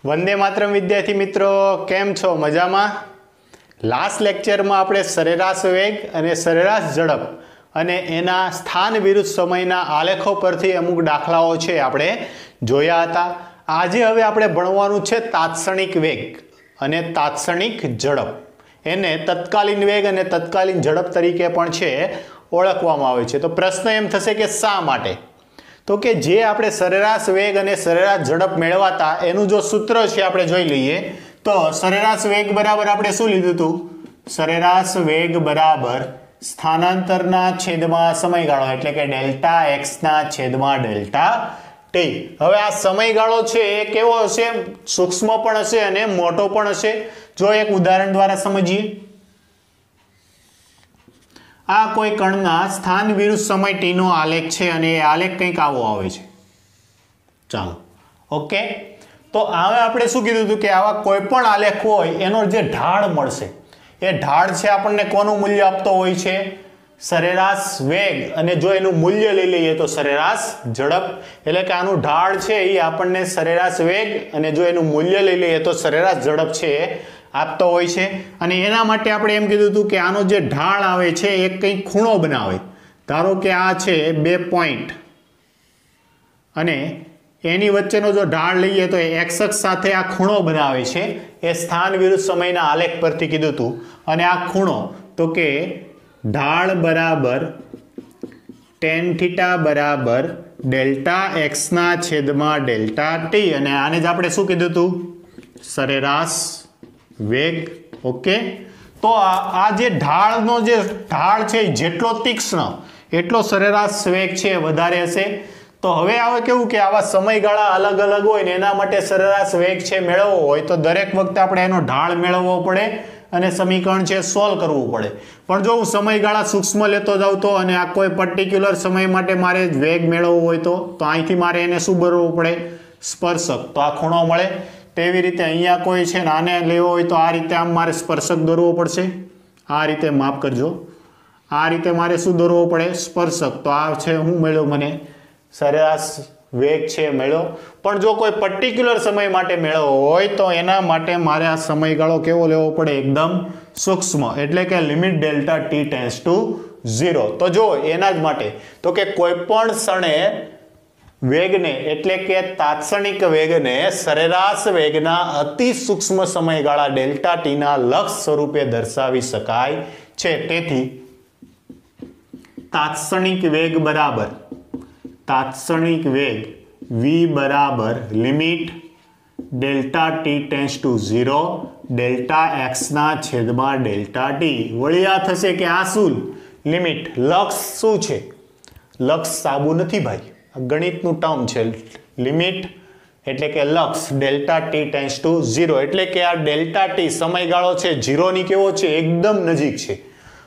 वंदे मातरम विद्यार्थी मित्रों, केम छो? मजामां? लास्ट लेक्चर में आपणे सरेराश वेग अने सरेराश झड़प अने एना स्थान विरुद्ध समयना आलेखो परथी अमुक दाखलाओ छे आपणे जोया हता। आजे हवे आपणे भणवानुं छे तात्क्षणिक वेग अने तात्क्षणिक झड़प। एने तत्कालीन वेग अने तत्कालीन झड़प तरीके पण छे ओळखवामां आवे छे। तो प्रश्न एम थशे के शा माटे? तो के जे आपणे सरेराश वेग अने सरेराश झड़प मेळवाता एनुं जो सूत्र छे आपणे जोई लईए। तो सरेराश वेग बराबर आपणे शुं लीधुं हतुं? सरेराश वेग बराबर स्थानांतरना छेदमां समयगाळो एटले के डेल्टा एक्स ना छेदमां डेल्टा टी। हवे आ समयगाळो छे ए केवो हशे? सूक्ष्म पण हशे अने मोटो पण हशे। जो एक उदाहरण द्वारा समजीए। आ कोई कणना स्थान विरुद्ध समय टी नो आलेख छे अने ए आलेख कंईक आवो आवे छे। चालो ओके। तो हवे आपणे शुं कीधुं हतुं के आवा कोईपण आलेख होय एनो जे ढाळ मळशे ए ढाळ छे आपणने कोनुं मूल्य आपतो होय छे? सरेराश वेग अने जो एनुं मूल्य लई लईए तो सरेराश झड़प। एटले के आनुं ढाळ छे ए आपणने सरेराश वेग अने जो एनुं मूल्य लई लईए तो सरेराश झड़प छे आपतो होय छे। अने एना माटे आपणे एम कीधुं हतुं के आनो जे ढाळ आवे छे ए कंईक खूणो बनावे। धारो के आ छे 2 पॉइंट अने एनी वच्चेनो जो ढाळ लईए तो एक्स अक्ष साथे आ खूणो बनावे छे। ए स्थान विरुद्ध समयना आलेख परथी कीधुं हतुं। अने आ खूणो तो के ढाळ बराबर tan थीटा बराबर डेल्टा एक्स ना छेदमां डेल्टा टी अने आने ज आपणे शुं कीधुं हतुं? सरेराश वेग। ओके। तो आ जे ढाळनो जे ढाळ छे जेटलो तीक्ष्ण एटलो सरेराश वेग छे वधारे हशे। तो हवे आवे केवुं के आवा समयगाळा अलग अलग होय ने एना माटे सरेराश वेग छे मेळवવો होय तो दरेक वखते आपणे एनो ढाळ मेळवવો पड़े अने समीकरण छे सोल्व करवुं पड़े। पण जो हुं समयगाळा सूक्ष्म लेतो जाउं तो अने आ कोई पर्टिक्युलर समय माटे मारे वेग मेळवવો होय तो અહીંથી मारे एने शुं भरवવું पड़े? स्पर्शक। तो आ खूणो मळे। तेवी रीते अहींया कोई छे ने आने लेवो होय तो आ रीते आम मारे स्पर्शक दોરવો પડશે। आ रीते माफ करजो। आ रीते मारे शुं दોરવો पड़े? स्पर्शक। तो आ छे हुं मळ्यो मने सरेराश वेग छे मेळ्यो। पण जो कोई पर्टिक्युलर समय माटे मेळवવો होय तो एना माटे मारे आ समयगाळो केवो लेवो पड़े? एकदम सूक्ष्म एटले के limit delta T tends to 0। तो जो एना ज माटे तो के कोईपण क्षणे वेगने एटले के तात्क्षणिक वेगने सरेराश वेगना अति सूक्ष्म समयगाळा डेल्टा टी ना लक्ष्य स्वरूपे दर्शावी शकाय छे। तेथी तात्क्षणिक वेग बराबर तात्क्षणिक वेग v बराबर limit delta T tends to 0 delta X ना छेदमां डेल्टा टी। वળી आ थशे के आ शुं? लिमिट। लक्ष्य शुं छे? लक्ष्य साबु नथी भाई, गणितનું टर्म છે। लिमिट એટલે કે લક્ષ ડેલ્ટા ટી ટેન્ડ્સ ટુ 0 એટલે કે આ ડેલ્ટા ટી સમયગાળો છે 0 ની કેવો છે? એકદમ નજીક છે।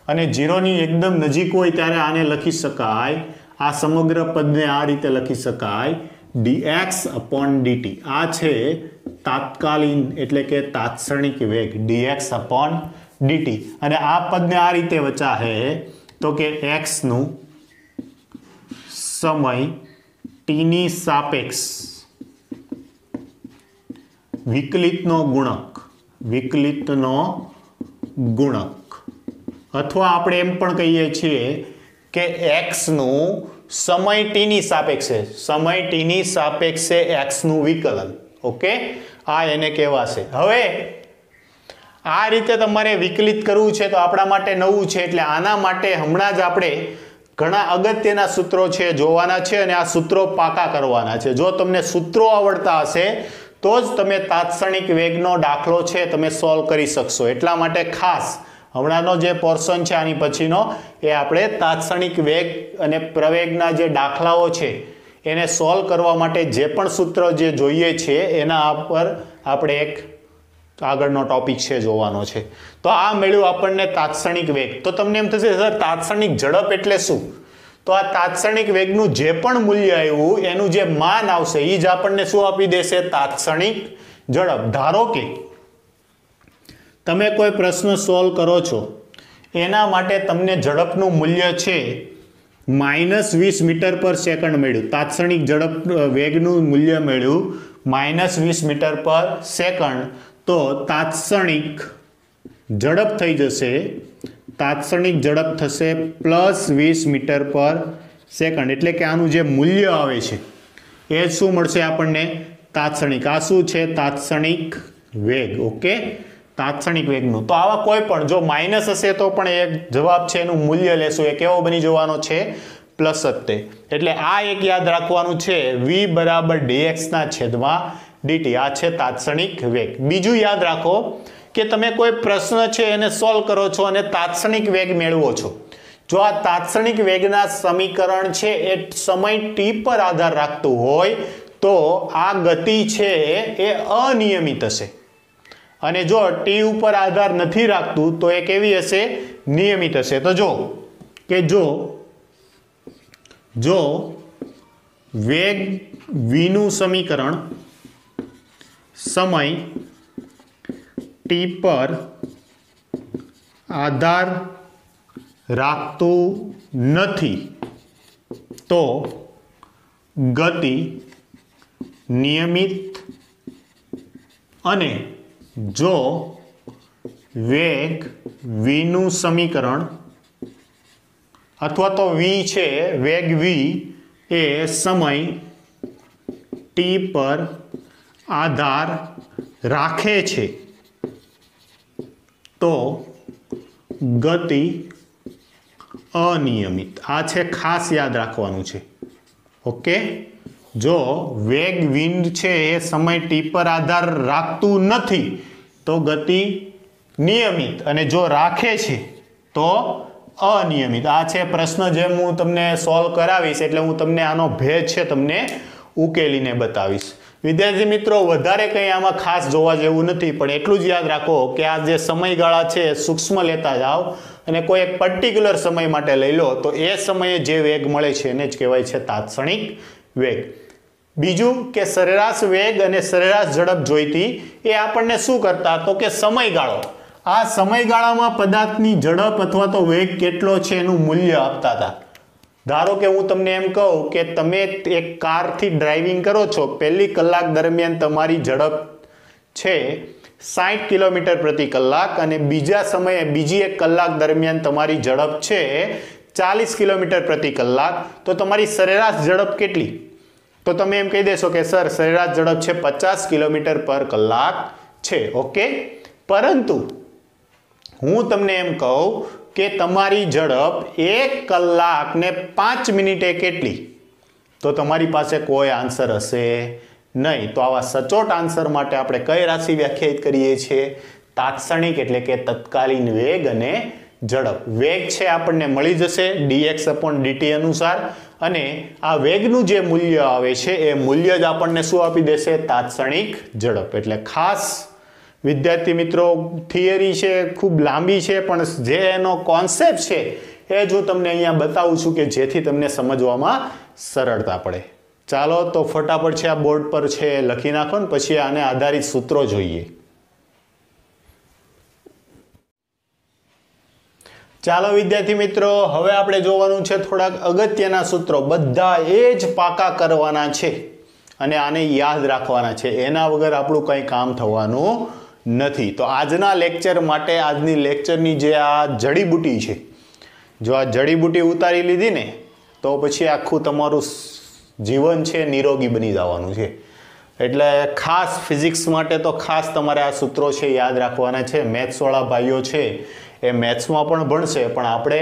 અને 0 ની એકદમ નજીક હોય ત્યારે આને લખી શકાય, આ સમગ્ર પદને આ રીતે લખી શકાય dx upon dt। આ છે તાત્કાલિન એટલે કે તાત્ક્ષણિક વેગ dx upon dt। અને આ પદને આ રીતે વચાહે તો કે x નું समय टीनी सापेक्ष विकलितनो गुणक अथवा आपणे एम पण कहीए छीए के x नु समय t नी सापेक्षे समय t नी सापेक्षे x नु विकलन। ओके। आ एने कहेवाशे। हवे आ रीते तमारे विकलित करवुं छे तो आपणा माटे नवुं छे એટલે આના માટે હમણાં જ આપણે घणा अगत्यना सूत्रों छे जोवाना छे अने आ सूत्रों पाका करवाना छे। जो तमने सूत्रों आवडता हशे तो ज तमे तात्क्षणिक वेगनो दाखलो छे तमे सॉल्व करी शकशो। एटला माटे खास हमणानो जे पोर्शन छे आनी पछीनो ए आपणे तात्क्षणिक वेग अने प्रवेगना जे दाखलाओ छे एने सॉल्व करवा माटे जे पण सूत्र जे जोईए छे एना पर आपणे एक આગળનો ટોપિક છે જોવાનો છે। તો આ મળ્યું આપણને તાત્ક્ષણિક વેગ। તો તમને એમ થશે સર તાત્ક્ષણિક ઝડપ એટલે શું? તો આ તાત્ક્ષણિક વેગનું જે પણ મૂલ્ય આવ્યું એનું જે માન આવશે એ જ આપણને શું આપી દેશે? તાત્ક્ષણિક ઝડપ। ધારો કે તમે કોઈ પ્રશ્ન સોલ્વ કરો છો એના માટે તમને ઝડપનું મૂલ્ય છે -20 मीटर पर सेकंड मेळ्યું। तात्क्षणिक झड़प वेगનું મૂલ્ય મેળ્યું -20 મીટર પર સેકન્ડ, તો તાત્ક્ષણિક ઝડપ થઈ જશે, તાત્ક્ષણિક ઝડપ થશે +20 મીટર પર સેકન્ડ. એટલે કે આનું જે મૂલ્ય આવે છે એ શું મળશે આપણને? તાત્ક્ષણિક. આ શું છે? તાત્ક્ષણિક વેગ. ઓકે, તાત્ક્ષણિક વેગનું. તો આવા કોઈ પણ જો માઇનસ હશે તો પણ એક જવાબ છે એનું મૂલ્ય લેશું એ કેવો બની જવાનો છે? પ્લસ જ તે. એટલે આ એક યાદ રાખવાનું છે, v = dx/dt. આ છે તાત્ક્ષણિક વેગ. બીજું યાદ રાખો કે તમે કોઈ પ્રશ્ન છે એને સોલ્વ કરો છો અને તાત્ક્ષણિક વેગ મેળવો છો. જો આ તાત્ક્ષણિક વેગના સમીકરણ છે એ સમય t પર આધાર રાખતું હોય તો આ ગતિ છે એ અનિયમિત હશે, અને જો t ઉપર આધાર નથી રાખતું તો એ કેવી હશે? નિયમિત હશે. તો જો કે જો વેગ v નું સમીકરણ સમય t પર આધાર રાખતું નથી તો ગતિ નિયમિત, અને જો વેગ v નું સમીકરણ અથવા તો v છે, વેગ v એ સમય t પર આધાર રાખે છે તો ગતિ અનિયમિત. આ છે ખાસ યાદ રાખવાનું છે. ઓકે, જો વેગ v છે એ સમય t પર આધાર રાખતું નથી તો ગતિ નિયમિત, અને જો રાખે છે તો અનિયમિત. આ છે પ્રશ્ન જેમ હું તમને સોલ્વ કરાવીશ એટલે હું તમને આનો ભેદ છે તમને ઉકેલીને બતાવીશ. વિદ્યાર્થી મિત્રો, વધારે કંઈ આમાં ખાસ જોવા જેવું નથી, પણ એટલું જ યાદ રાખો કે આ જે સમયગાળા છે સૂક્ષ્મ લેતા જાઓ અને કોઈ એક પર્ટિક્યુલર સમય માટે લઈ લો તો એ સમયે જે વેગ મળે છે એને જ કહેવાય છે તાત્ક્ષણિક વેગ. બીજું કે સરેરાશ વેગ અને સરેરાશ ઝડપ જોઈતી એ આપણને શું કરતા? તો કે સમયગાળો, આ સમયગાળામાં પદાર્થની ઝડપ અથવા તો વેગ કેટલો છે એનું મૂલ્ય આપતા હતા. ધારો કે હું તમને એમ કહું કે તમે એક કારથી ડ્રાઇવિંગ કરો છો, પહેલી કલાક દરમિયાન તમારી ઝડપ છે 60 કિલોમીટર પ્રતિ કલાક અને બીજા સમયે બીજી એક કલાક દરમિયાન તમારી ઝડપ છે 40 કિલોમીટર પ્રતિ કલાક, તો તમારી સરેરાશ ઝડપ કેટલી? તો તમે એમ કહી દેશો કે સર સરેરાશ ઝડપ છે 50 કિલોમીટર પર કલાક છે. ઓકે, પરંતુ હું તમને એમ કહું કે તમારી ઝડપ 1 કલાક ને 5 મિનિટે કેટલી? તો તમારી પાસે કોઈ આન્સર હશે નહીં. તો આવા સચોટ આન્સર માટે આપણે કઈ રાશિ વ્યાખ્યાયિત કરીએ છીએ? તાત્ક્ષણિક, એટલે કે તત્કાલીન વેગ અને ઝડપ. વેગ છે આપણને મળી જશે dx/dt અનુસાર, અને આ વેગનું જે મૂલ્ય આવે છે એ મૂલ્ય જ આપણને શું આપી દેશે? તાત્ક્ષણિક ઝડપ. એટલે ખાસ વિદ્યાર્થી મિત્રો, થિયરી છે ખૂબ લાંબી છે, પણ જે એનો કોન્સેપ્ટ છે એ જ હું તમને અહીંયા બતાવું છું કે જેથી તમને સમજવામાં સરળતા પડે. ચાલો તો ફટાફટ છે આ બોર્ડ પર છે લખી નાખો ને પછી આને આધારિત સૂત્રો જોઈએ. ચાલો વિદ્યાર્થી મિત્રો, હવે આપણે જોવાનું છે થોડાક અગત્યના સૂત્રો. બધા એ જ પાકા કરવાના છે અને આને યાદ રાખવાના છે, એના વગર આપણું કંઈ કામ થવાનું નથી. તો આજના લેક્ચર માટે આજની લેક્ચરની જે આ જડીબુટી છે, જો આ જડીબુટી ઉતારી લીધી ને તો પછી આખું તમારું જીવન છે નિરોગી બની જવાનું છે. એટલે ખાસ ફિઝિક્સ માટે તો ખાસ તમારે આ સૂત્રો છે યાદ રાખવાના છે. મેથ્સવાળા ભાઈઓ છે એ મેથ્સમાં પણ ભણશે, પણ આપણે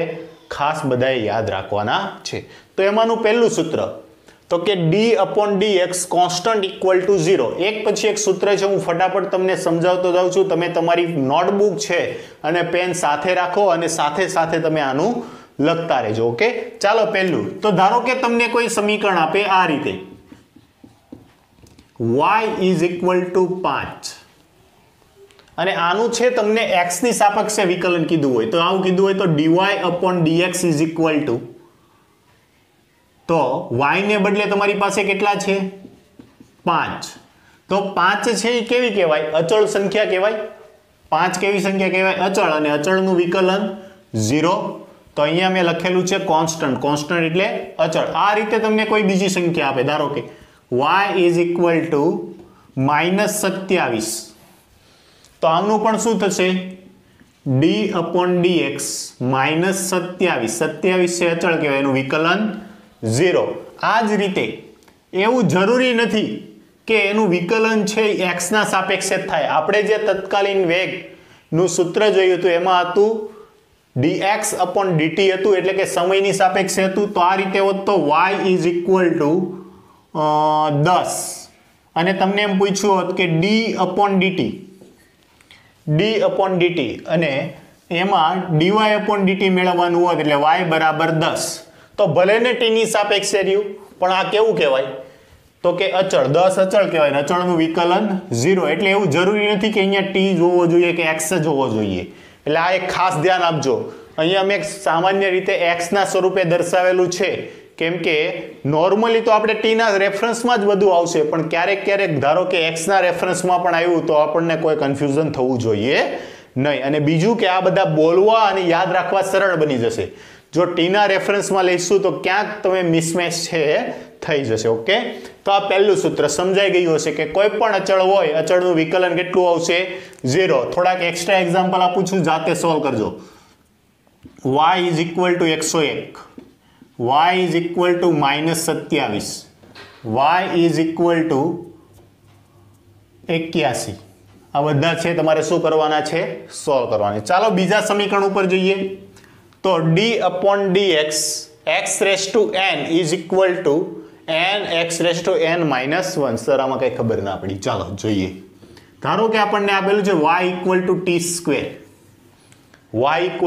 ખાસ બધાએ યાદ રાખવાના છે. તો એમાંનું પહેલું સૂત્ર તો કે d/dx કોન્સ્ટન્ટ ઇક્વલ ટુ 0. એક પછી એક સૂત્ર છે, હું ફટાફટ તમને સમજાવતો જાઉં છું. તમે તમારી નોટબુક છે અને પેન સાથે રાખો અને સાથે સાથે તમે આનું લખતા રહેજો. ઓકે, ચાલો પહેલું તો ધારો કે તમને કોઈ સમીકરણ આપે આ રીતે, y = 5, અને આનું છે તમને x ની સાપેક્ષે વિકલન કીધું હોય તો આવું કીધું હોય તો dy/dx = તો y ને બદલે તમારી પાસે કેટલા છે? 5. તો 5 છે એ કેવી કહેવાય? અચળ સંખ્યા કહેવાય. 5 કેવી સંખ્યા કહેવાય? અચળ. અને અચળનું વિકલન 0. તો અહીંયા મેં લખેલું છે કોન્સ્ટન્ટ. કોન્સ્ટન્ટ એટલે અચળ. આ રીતે તમને કોઈ બીજી સંખ્યા આપે, ધારો કે y = -27 તો આમનું પણ શું થશે d/dx -27 27 છે અચળ કહેવાય એનું વિકલન 0 આ જ રીતે એવું જરૂરી નથી કે એનું વિકલન છે x ના સાપેક્ષે થાય આપણે જે તત્કાલીન વેગનું સૂત્ર જોયું હતું એમાં હતું dx/dt હતું એટલે કે સમયની સાપેક્ષે હતું તો આ રીતે હોત તો y = 10 અને તમને એમ પૂછ્યું હોત કે d/dt અને એમાં dy/dt મેળવવાનું હોત એટલે y = 10 તો ભલે ને t ની સાપેક્ષે રહ્યું પણ આ કેવું કહેવાય તો કે અચળ 10 અચળ કહેવાય ને અચળનું વિકલન 0 એટલે એવું જરૂરી નથી કે અહીંયા t જોવો જોઈએ કે x જ હોવો જોઈએ એટલે આ એક ખાસ ધ્યાન આપજો અહીંયા મેં સામાન્ય રીતે x ના સ્વરૂપે દર્શાવેલું છે કેમ કે નોર્મલી તો આપણે t ના રેફરન્સમાં જ બધું આવશે પણ ક્યારેક ધારો કે x ના રેફરન્સમાં પણ આવ્યું તો આપણને કોઈ કન્ફ્યુઝન થવું જોઈએ નહીં અને બીજું કે આ બધા બોલવા અને યાદ રાખવા સરળ બની જશે જો t ના રેફરન્સમાં લઈશું તો ક્યાંક તમે મિસમેચ છે થઈ જશે ઓકે તો આ પહેલું સૂત્ર સમજાઈ ગયું હશે કે કોઈ પણ અચળ હોય અચળનું વિકલન કેટલું આવશે 0 થોડાક એક્સ્ટ્રા એક્ઝામ્પલ આપું છું જાતે સોલ્વ કરજો y = 101 y = -27 y = 81 આ બધા છે તમારે શું કરવાના છે સોલ્વ કરવાના ચાલો બીજા સમીકરણ ઉપર જઈએ તો d/dx x⁻n = nx⁻n -1 સર આમાં કઈ ખબર ના પડી ચાલો જોઈએ ધારો કે આપણને આપેલું છે y = t². y =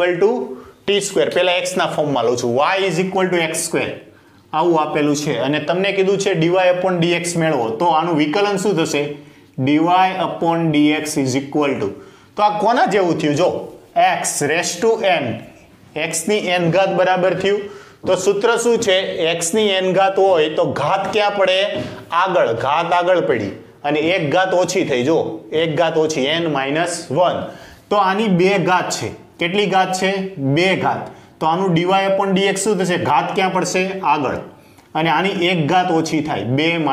t² પહેલા x ના ફોર્મમાં લઉં છું y = x² આવું આપેલું છે અને તમને કીધું છે dy/dx મેળવો તો આનું વિકલન શું થશે dy/dx = તો આ કોના જેવું થયું જો x⁻n x ની n ઘાત બરાબર થયું તો સૂત્ર શું છે x ની n ઘાત હોય તો ઘાત ક્યાં પડે આગળ ઘાત આગળ પડી અને એક ઘાત ઓછી થઈ જો એક ઘાત ઓછી n-1 તો આની બે ઘાત છે કેટલી ઘાત છે બે ઘાત તો આનું dy/dx શું થશે ઘાત ક્યાં પડશે આગળ અને આની એક ઘાત ઓછી થાય 2 -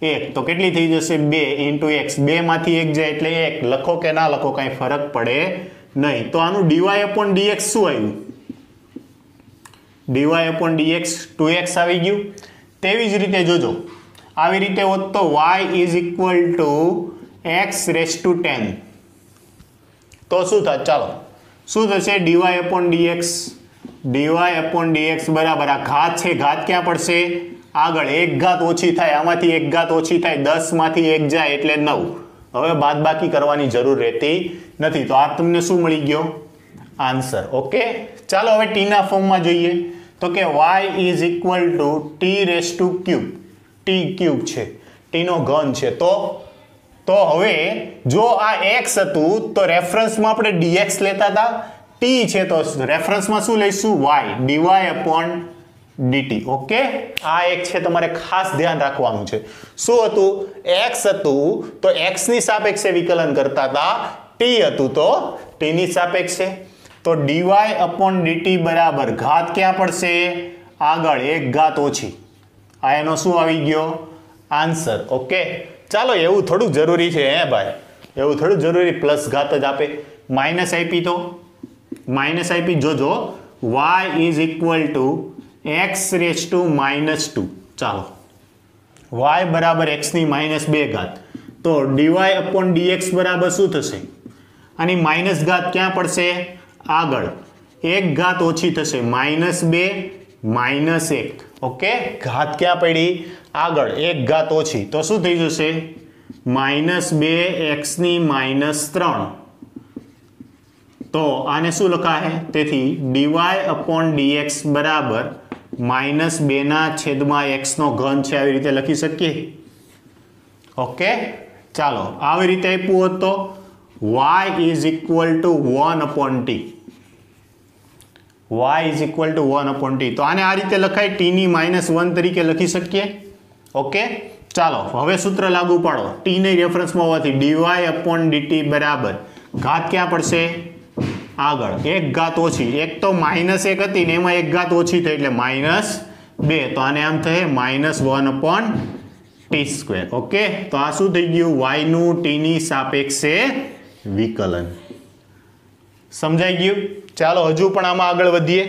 1 તો કેટલી થઈ જશે 2 × x 2 માંથી 1 જાય એટલે 1 લખો કે ના લખો કઈ ફરક પડે નહીં તો આનું dy/dx શું આવ્યું dy/dx 2x આવી ગયું તેવી જ રીતે જોજો આવી રીતે હોત તો y = x⁻10 તો શું થાય ચાલો શું થશે dy/dx બરાબર આ ઘાત છે ઘાત ક્યાં પડશે આગળ એક ઘાત ઓછી થાય આમાંથી એક ઘાત ઓછી થાય 10 માંથી 1 જાય એટલે 9 હવે બાદબાકી કરવાની જરૂર રહેતી નથી તો આ તમને શું મળી ગયો આન્સર ઓકે ચાલો હવે t ના ફોર્મમાં જોઈએ તો કે y = t³ છે t નો ઘન છે તો હવે જો આ x હતું તો રેફરન્સમાં આપણે dx લેતા હતા t છે તો રેફરન્સમાં શું લઈશું y dy/dt ઓકે આ એક છે તમારે ખાસ ધ્યાન રાખવાનું છે શું હતું x હતું તો x ની સાપેક્ષે વિકલન કરતા હતા t હતું તો t ની સાપેક્ષે તો dy/dt બરાબર ઘાત ક્યાં પડશે આગળ એક ઘાત ઓછી આ એનો શું આવી ગયો આન્સર ઓકે ચાલો એવું થોડું જરૂરી છે હે ભાઈ એવું થોડું જરૂરી પ્લસ ઘાત જ આપે માઇનસ આપી તો માઇનસ આપી જોજો y = x⁻2 ચાલો y બરાબર x ની -2 ઘાત તો dy/dx બરાબર શું થશે આની માઇનસ ઘાત ક્યાં પડશે આગળ એક ઘાત ઓછી થશે -2 -1 ઓકે ઘાત ક્યાં પડી આગળ એક ઘાત ઓછી તો શું થઈ જશે -2x ની -3 તો આને શું લખાય તેથી dy/dx બરાબર -2/x નો ઘન છે આવી રીતે લખી શકીએ ઓકે ચાલો આવી રીતે આપ્યું હોત તો y = 1/t y = 1/t તો આને આ રીતે લખાય t ની -1 તરીકે લખી શકીએ ઓકે ચાલો હવે સૂત્ર લાગુ પાડો t ની રેફરન્સમાં હોવાથી dy/dt બરાબર ઘાત ક્યાં પડશે આગળ એક ઘાત ઓછી એક તો -1 હતી ને એમાં એક ઘાત ઓછી થઈ એટલે -2 તો આને આમ થશે -1/t ટી સ્ક્વેર. ઓકે, તો આ શું થઈ ગયું? y નું t ની સાપેક્ષે વિકલન. સમજાઈ ગયું? ચાલો હજુ પણ આમાં આગળ વધીએ.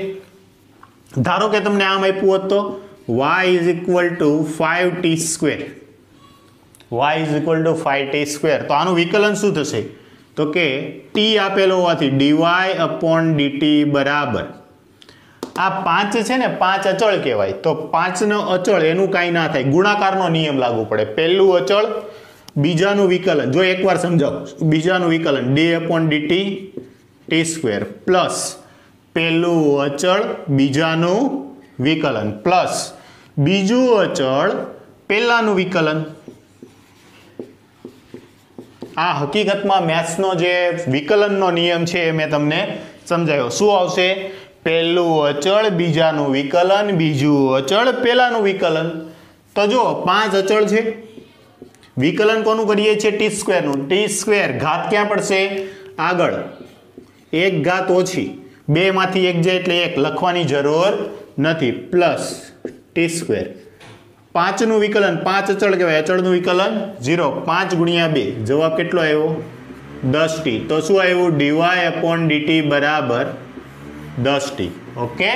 ધારો કે તમને આમ આપ્યું હોત તો y is equal to 5t square. y is equal to 5t square. તો આનું વિકલન શું થશે? તો કે t આપેલો હોવાથી dy અપોન dt બરાબર આ 5 છે ને 5 અચળ કહેવાય. તો 5 નો અચળ એનું કાંઈ ના થાય, ગુણાકારનો નિયમ લાગુ પડે. પહેલું અચળ બીજાનું વિકલન, જો એકવાર સમજાવું, બીજાનું વિકલન d upon dt T square plus પહેલું અચળ બીજાનું વિકલન પ્લસ બીજું અચળ પહેલાનું વિકલન. આ હકીકતમાં મેથ્સનો જે વિકલનનો નિયમ છે એ મેં તમને સમજાવ્યો. શું આવશે? પહેલું અચળ બીજાનું વિકલન, બીજું અચળ પહેલાનું વિકલન. તો જો 5 અચળ છે, વિકલન કોનું કરીએ છીએ? ટી સ્ક્વેરનું. ટી સ્ક્વેર ઘાત ક્યાં પડશે? આગળ. એક ઘાત ઓછી, 2 માંથી 1 જાય એટલે 1 લખવાની જરૂર નથી. પ્લસ ટી સ્ક્વેર 5 નું વિકલન, 5 અચળ કહેવાય, અચળનું વિકલન 0. 5 ગુણ્યા 2 જવાબ કેટલો આવ્યો? 10t. તો શું આવ્યું? dy અપોન dt બરાબર 10t. ઓકે,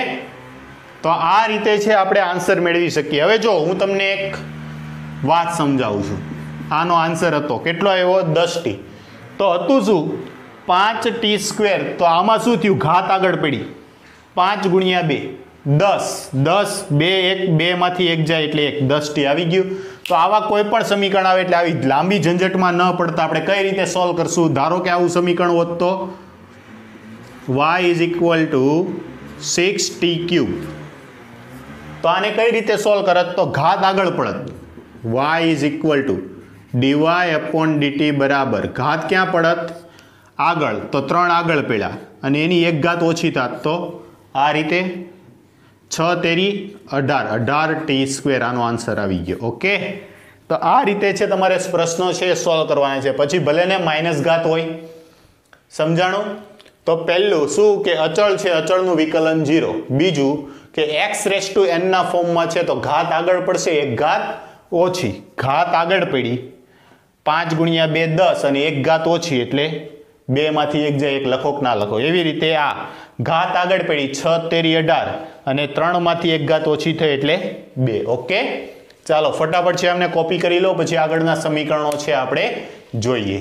તો આ રીતે છે આપણે આન્સર મેળવી શકીએ. હવે જો હું તમને એક વાત સમજાવું છું. આનો આન્સર હતો કેટલો આવ્યો? 10t. તો હતું શું? 5t square. તો આમાં શું થયું? ઘાત આગળ પડી. 5 ગુણ્યા 2 10, 10 2 1 2 માંથી 1 જાય એટલે 1, 10t આવી ગયું. તો આવા કોઈ પણ સમીકરણ આવે એટલે આવી લાંબી ઝંઝટમાં ન પડતા આપણે કઈ રીતે સોલ્વ કરશું? ધારો કે આવું સમીકરણ હોત તો y is equal to 6t cube. તો આને કઈ રીતે સોલ્વ કરત? તો ઘાત આગળ પડત. y is equal to dy upon dt બરાબર ઘાત ક્યાં પડત? આગળ. તો 3 આગળ પડ્યા અને એની એક ઘાત ઓછી થાત તો આ રીતે 6 તેરી 18t સ્ક્વેર. આનો આન્સર આવી ગયો. ઓકે, તો આ રીતે છે તમારે પ્રશ્નો છે સોલ્વ કરવાના છે. પછી ભલે ને માઇનસ ઘાત હોય. સમજાણું? તો પહેલું શું કે અચળ છે, અચળનું વિકલન 0. બીજું કે x રેસ ટુ n ના ફોર્મમાં છે તો ઘાત આગળ પડશે, એક ઘાત ઓછી. ઘાત આગળ પડી 5 ગુણ્યા 2 10 અને એક ઘાત ઓછી એટલે 2 માંથી 1 જાય, 1 લખો કે ના લખો. એવી રીતે આ ઘાત આગળ પડી 6 તેરી 18 અને 3 માંથી 1 ઘાત ઓછી થઈ એટલે 2. ઓકે, ચાલો ફટાફટ છે અમને કોપી કરી લો, પછી આગળના સમીકરણો છે આપણે જોઈએ.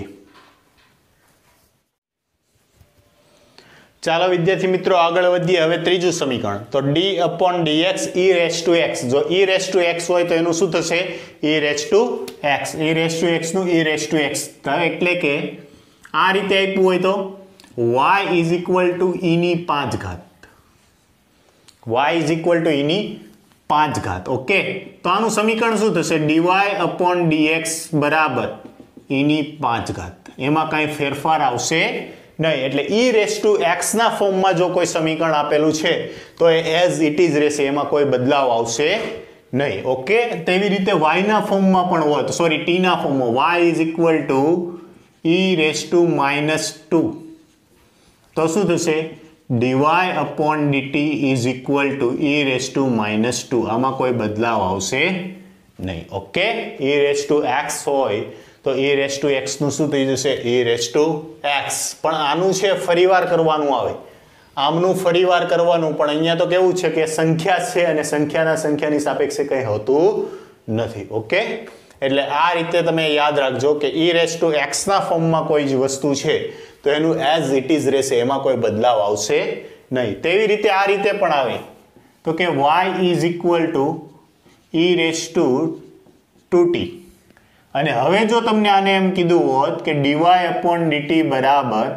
ચાલો વિદ્યાર્થી મિત્રો આગળ વધીએ. હવે ત્રીજું સમીકરણ. તો d upon dx e raise to x. જો e રેસ ટુ x હોય તો એનું શું થશે? e raise to x. e raise to x નું e રેસ ટુ x. એટલે કે આ રીતે આપ્યું હોય તો y is equal to e ની 5 ઘાત. y is equal to e ની 5 ઘાત. ઓકે, તો આનું સમીકરણ શું થશે? dy અપોન dx બરાબર e ની 5 ઘાત. એમાં કાંઈ ફેરફાર આવશે નહીં. એટલે e રેસ ટુ x ના ફોર્મમાં જો કોઈ સમીકરણ આપેલું છે તો એ એઝ ઇટ ઇઝ રહેશે, એમાં કોઈ બદલાવ આવશે નહીં. ઓકે, તેવી રીતે y ના ફોર્મમાં પણ હોય તો સોરી t ના ફોર્મમાં y is equal to e raise to -2. તો શું થશે? dy upon dt is equal to e raise to -2. આમાં કોઈ બદલાવ આવશે નહીં. Okay, e raise to x હોય તો e રેસ ટુ x નું શું થઈ જશે? e raise to x. પણ આનું છે ફરીવાર કરવાનું આવે, આમનું ફરીવાર કરવાનું. પણ અહીંયા તો કેવું છે કે સંખ્યા છે અને સંખ્યાની સાપેક્ષે કંઈ હોતું નથી. ઓકે, એટલે આ રીતે તમે યાદ રાખજો કે e રેસ ટુ x ના ફોર્મમાં કોઈ જ વસ્તુ છે તો એનું એઝ ઇટ ઇઝ રહેશે, એમાં કોઈ બદલાવ આવશે નહીં. તેવી રીતે આ રીતે પણ આવે તો કે y is equal to e raise to 2t. અને હવે જો તમને આને એમ કીધું હોત કે dy અપોન dt બરાબર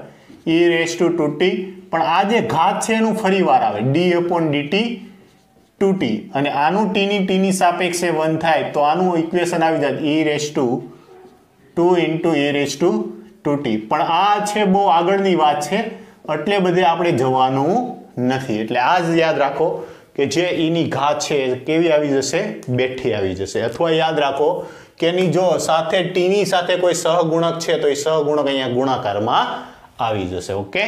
e રેસ ટુ 2t, પણ આ જે ઘાત છે એનું ફરીવાર આવે d અપોન dt 2t અને આનું t ની સાપેક્ષે 1 થાય તો આનું ઇક્વેશન આવી જાય e raise to 2 into e raise to 2t. પણ આ છે બહુ આગળની વાત છે, એટલે બધે આપણે જવાનું નથી. એટલે આ જ યાદ રાખો કે જે e ની ઘાત છે કેવી આવી જશે? બેઠી આવી જશે. અથવા યાદ રાખો કે એની જો સાથે t ની સાથે કોઈ સહગુણક છે તો એ સહગુણક અહીંયા ગુણાકારમાં આવી જશે. ઓકે,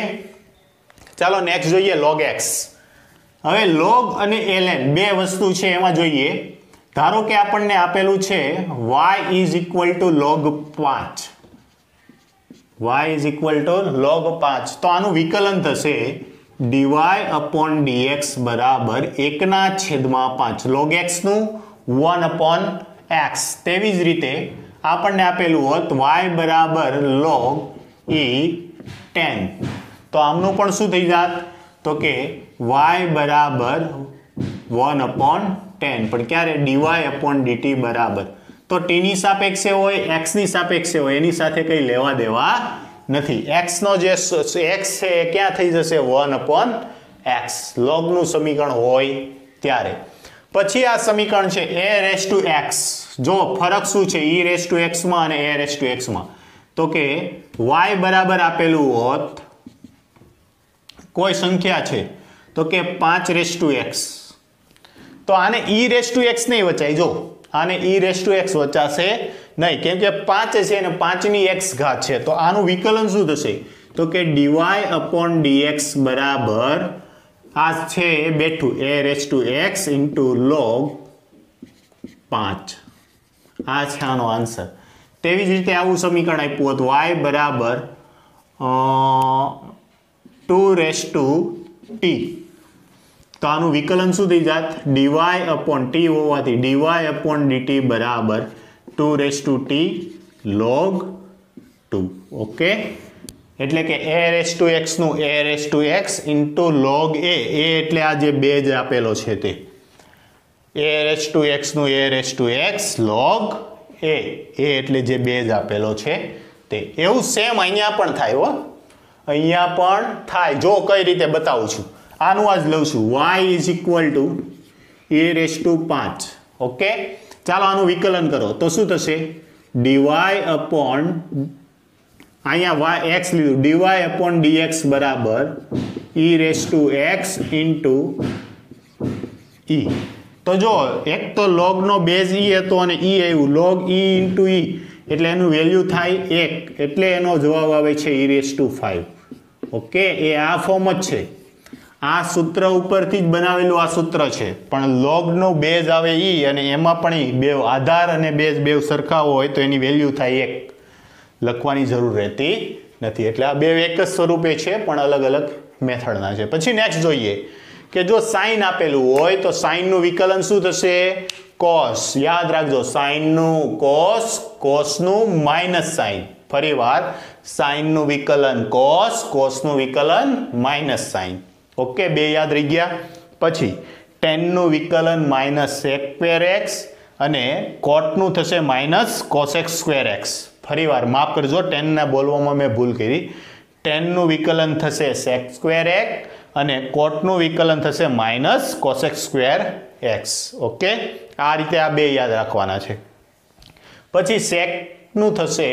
ચાલો નેક્સ્ટ જોઈએ log x. હવે log અને ln બે વસ્તુ છે એમાં જોઈએ. ધારો કે આપણને આપેલું છે y = log 5, y = log 5, તો આનું વિકલન થશે dy/dx બરાબર 1/5 log x નું 1/x. તેવી જ રીતે આપણને આપેલું હોત y બરાબર log e 10, તો આમનું પણ શું થઈ જાત? તો કે y બરાબર 1/10, પણ ક્યારે? dy/dt બરાબર, તો t ની સાપેક્ષે હોય, x ની સાપેક્ષે હોય, એની સાથે કંઈ લેવા દેવા નથી. x નો જે x છે એ ક્યાં થઈ જશે? 1/x. લોગનું સમીકરણ હોય ત્યારે. પછી આ સમીકરણ છે a⁻x. જો ફરક શું છે e⁻x માં અને a⁻x માં? તો કે y બરાબર આપેલું હોત કોઈ સંખ્યા છે તો કે 5⁻x, તો આને e⁻x નહીં વચાય. જો આને e⁻x વચાશે નહીં, કેમ કે 5 છે અને 5 ની x ઘાત છે, તો આનું વિકલન શું થશે? તો કે dy/dx બરાબર આ છે બેઠું a⁻x * log 5. આ છે આનો આન્સર. તેવી જ રીતે આવું સમીકરણ આપ્યું હતું y બરાબર 2t, તો આનું વિકલન શું થઈ જાત? dy/t હોવાથી dy/dt બરાબર 2t log 2. ઓકે, એટલે કે a⁻x નું a⁻x * log a એટલે આ જે બે જ આપેલો છે તે a⁻x નું a⁻x log a એટલે જે બે જ આપેલો છે તે. એવું સેમ અહીંયા પણ થાય હો, અહીંયા પણ થાય. જો કઈ રીતે બતાવું છું, આનું આજ લઉં છું y = e⁻5. ઓકે, ચાલો આનું વિકલન કરો તો શું થશે? અહીંયા x લીધું, dy/dx બરાબર e⁻x * e. તો જો એક તો log નો બેઝ e હતો અને e આવ્યું, log e * e એટલે એનું વેલ્યુ થાય 1, એટલે એનો જવાબ આવે છે e⁻5. ઓકે, એ આ ફોર્મ જ છે. આ સૂત્ર ઉપરથી જ બનાવેલું આ સૂત્ર છે, પણ log નો બેઝ આવે e અને એમાં પણ બે આધાર અને બેઝ બે સરખા હોય તો એની વેલ્યુ થાય 1. લખવાની જરૂર રહેતી નથી. એટલે આ બે એક જ સ્વરૂપે છે પણ અલગ અલગ મેથડના છે. પછી નેક્સ્ટ જોઈએ કે જો સાઇન આપેલું હોય તો સાઇનનું વિકલન શું થશે? cos. યાદ રાખજો, સાઇનનું cos, cosનું માઇનસ સાઇન. ફરીવાર સાઇનનું વિકલન cos, cosનું વિકલન માઇનસ સાઇન. ઓકે, બે યાદ રહી ગયા. પછી ટેનનું વિકલન -sec²x અને કોટનું થશે -cosx²x. ફરીવાર માફ કરજો, ટેનના બોલવામાં મેં ભૂલ કરી. ટેનનું વિકલન થશે sec²x અને કોટનું વિકલન થશે -cosx²x. ઓકે, આ રીતે આ બે યાદ રાખવાના છે. પછી સેકનું થશે